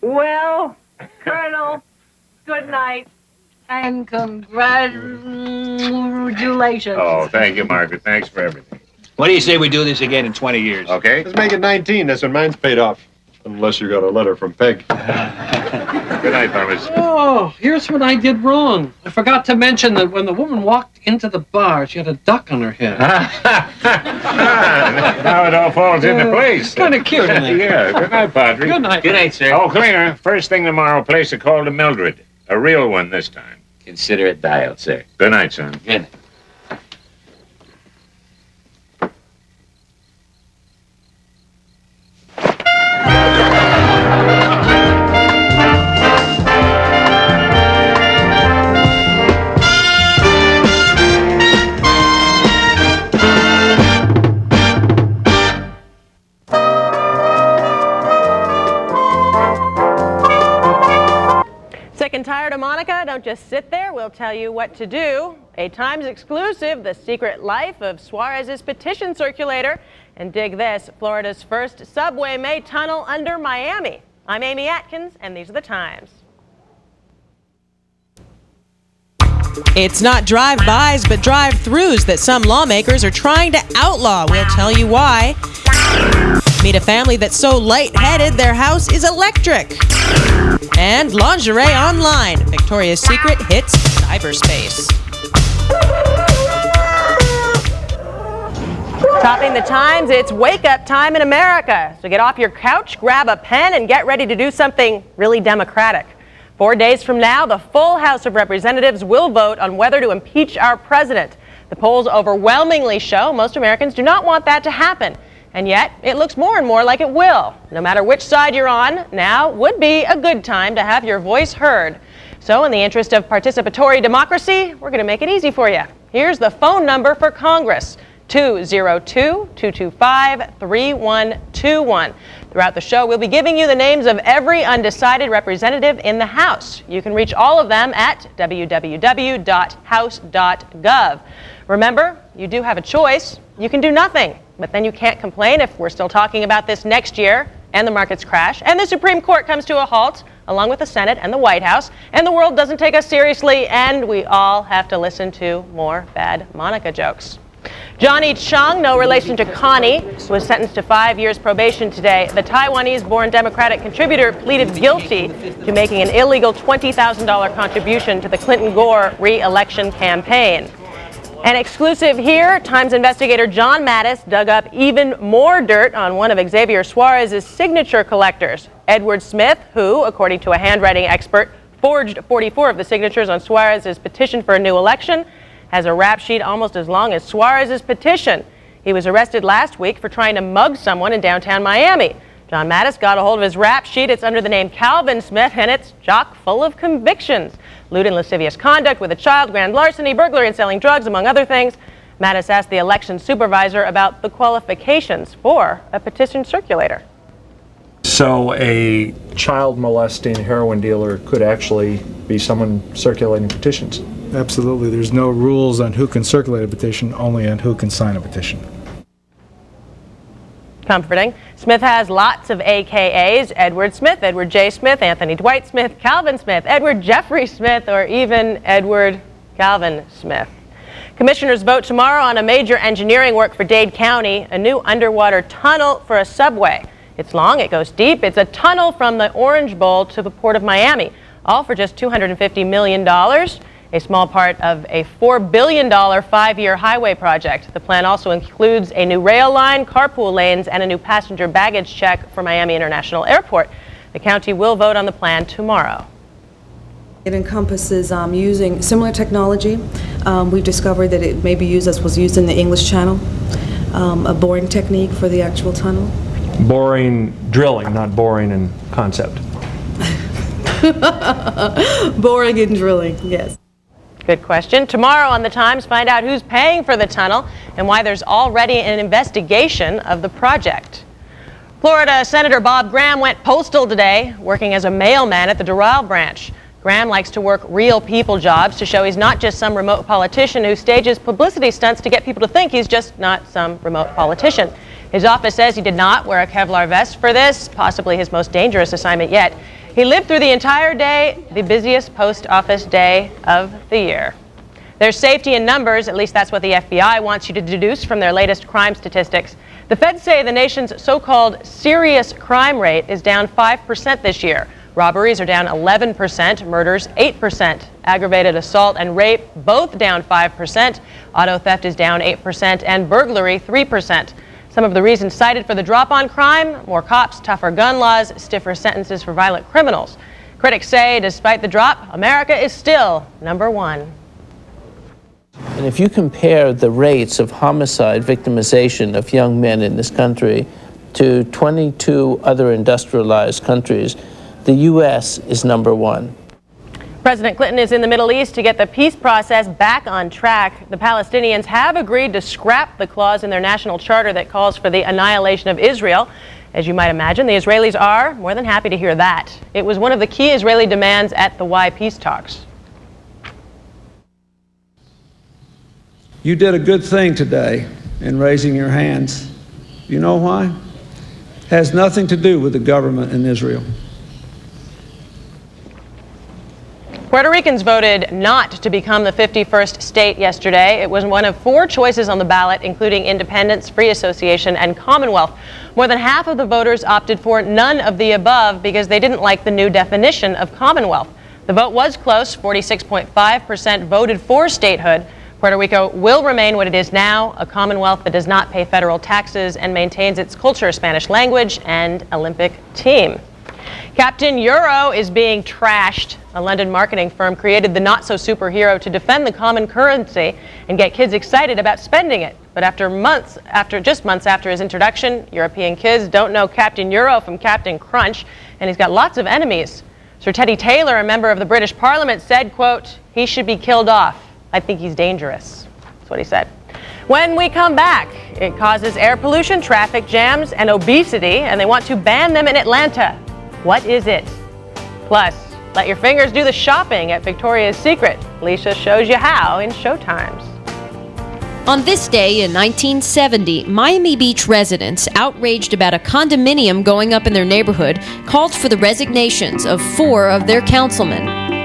Well, Colonel, good night. And congratulations. Oh, thank you, Margaret. Thanks for everything. What do you say we do this again in 20 years? Okay. Let's make it 19. That's when mine's paid off. Unless you got a letter from Peg. Good night, Thomas. Oh, here's what I did wrong. I forgot to mention that when the woman walked into the bar, she had a duck on her head. Now it all falls into place. Kind of cute, isn't it? Yeah. Good night, Padre. Good night. Good night, sir. Oh, Cleaner, first thing tomorrow, place a call to Mildred. A real one this time. Consider it dialed, sir. Good night, son. Good night. Sick and tired of Monica? Don't just sit there. We'll tell you what to do. A Times exclusive, The Secret Life of Suarez's Petition Circulator. And dig this, Florida's first subway may tunnel under Miami. I'm Amy Atkins, and these are the Times. It's not drive-bys, but drive-throughs that some lawmakers are trying to outlaw. We'll tell you why. Meet a family that's so lightheaded their house is electric. And lingerie online. Victoria's Secret hits cyberspace. Topping the Times, it's wake-up time in America. So get off your couch, grab a pen, and get ready to do something really democratic. 4 days from now, the full House of Representatives will vote on whether to impeach our president. The polls overwhelmingly show most Americans do not want that to happen. And yet, it looks more and more like it will. No matter which side you're on, now would be a good time to have your voice heard. So in the interest of participatory democracy, we're going to make it easy for you. Here's the phone number for Congress, 202-225-3121. Throughout the show, we'll be giving you the names of every undecided representative in the House. You can reach all of them at www.house.gov. Remember, you do have a choice. You can do nothing, but then you can't complain if we're still talking about this next year and the markets crash and the Supreme Court comes to a halt, along with the Senate and the White House, and the world doesn't take us seriously, and we all have to listen to more bad Monica jokes. Johnny Chung, no relation to Connie, was sentenced to 5 years probation today. The Taiwanese-born Democratic contributor pleaded guilty to making an illegal $20,000 contribution to the Clinton-Gore re-election campaign. An exclusive here, Times investigator John Mattis dug up even more dirt on one of Xavier Suarez's signature collectors, Edward Smith, who, according to a handwriting expert, forged 44 of the signatures on Suarez's petition for a new election, has a rap sheet almost as long as Suarez's petition. He was arrested last week for trying to mug someone in downtown Miami. John Mattis got a hold of his rap sheet. It's under the name Calvin Smith, and it's chock full of convictions. Lewd and lascivious conduct with a child, grand larceny, burglary, and selling drugs, among other things. Mattis asked the election supervisor about the qualifications for a petition circulator. So a child molesting heroin dealer could actually be someone circulating petitions? Absolutely. There's no rules on who can circulate a petition, only on who can sign a petition. Comforting. Smith has lots of AKAs: Edward Smith, Edward J. Smith, Anthony Dwight Smith, Calvin Smith, Edward Jeffrey Smith, or even Edward Calvin Smith. Commissioners vote tomorrow on a major engineering work for Dade County, a new underwater tunnel for a subway. It's long, it goes deep. It's a tunnel from the Orange Bowl to the Port of Miami, all for just $250 million. A small part of a $4 billion 5-year highway project. The plan also includes a new rail line, carpool lanes, and a new passenger baggage check for Miami International Airport. The county will vote on the plan tomorrow. It encompasses using similar technology. We've discovered that it may be used as was used in the English Channel, a boring technique for the actual tunnel. Boring, drilling, not boring in concept. Boring and drilling, yes. Good question. Tomorrow on the Times, find out who's paying for the tunnel and why there's already an investigation of the project. Florida Senator Bob Graham went postal today, working as a mailman at the Doral branch. Graham likes to work real people jobs to show he's not just some remote politician who stages publicity stunts to get people to think he's just not some remote politician. His office says he did not wear a Kevlar vest for this, possibly his most dangerous assignment yet. He lived through the entire day, the busiest post office day of the year. There's safety in numbers, at least that's what the FBI wants you to deduce from their latest crime statistics. The feds say the nation's so-called serious crime rate is down 5% this year. Robberies are down 11%, murders 8%, aggravated assault and rape both down 5%, auto theft is down 8%, and burglary 3%. Some of the reasons cited for the drop on crime: more cops, tougher gun laws, stiffer sentences for violent criminals. Critics say despite the drop, America is still number one. And if you compare the rates of homicide victimization of young men in this country to 22 other industrialized countries, the U.S. is number one. President Clinton is in the Middle East to get the peace process back on track. The Palestinians have agreed to scrap the clause in their national charter that calls for the annihilation of Israel. As you might imagine, the Israelis are more than happy to hear that. It was one of the key Israeli demands at the Why peace talks. You did a good thing today in raising your hands. You know why? It has nothing to do with the government in Israel. Puerto Ricans voted not to become the 51st state yesterday. It was one of 4 choices on the ballot, including independence, free association, and Commonwealth. More than half of the voters opted for none of the above because they didn't like the new definition of Commonwealth. The vote was close. 46.5% voted for statehood. Puerto Rico will remain what it is now, a Commonwealth that does not pay federal taxes and maintains its culture, Spanish language, and Olympic team. Captain Euro is being trashed. A London marketing firm created the not-so-superhero to defend the common currency and get kids excited about spending it. But just months after his introduction, European kids don't know Captain Euro from Captain Crunch, and he's got lots of enemies. Sir Teddy Taylor, a member of the British Parliament, said, quote, "He should be killed off. I think he's dangerous." That's what he said. When we come back, it causes air pollution, traffic jams, and obesity, and they want to ban them in Atlanta. What is it? Plus, let your fingers do the shopping at Victoria's Secret. Alicia shows you how in Showtimes. On this day in 1970, Miami Beach residents, outraged about a condominium going up in their neighborhood, called for the resignations of 4 of their councilmen.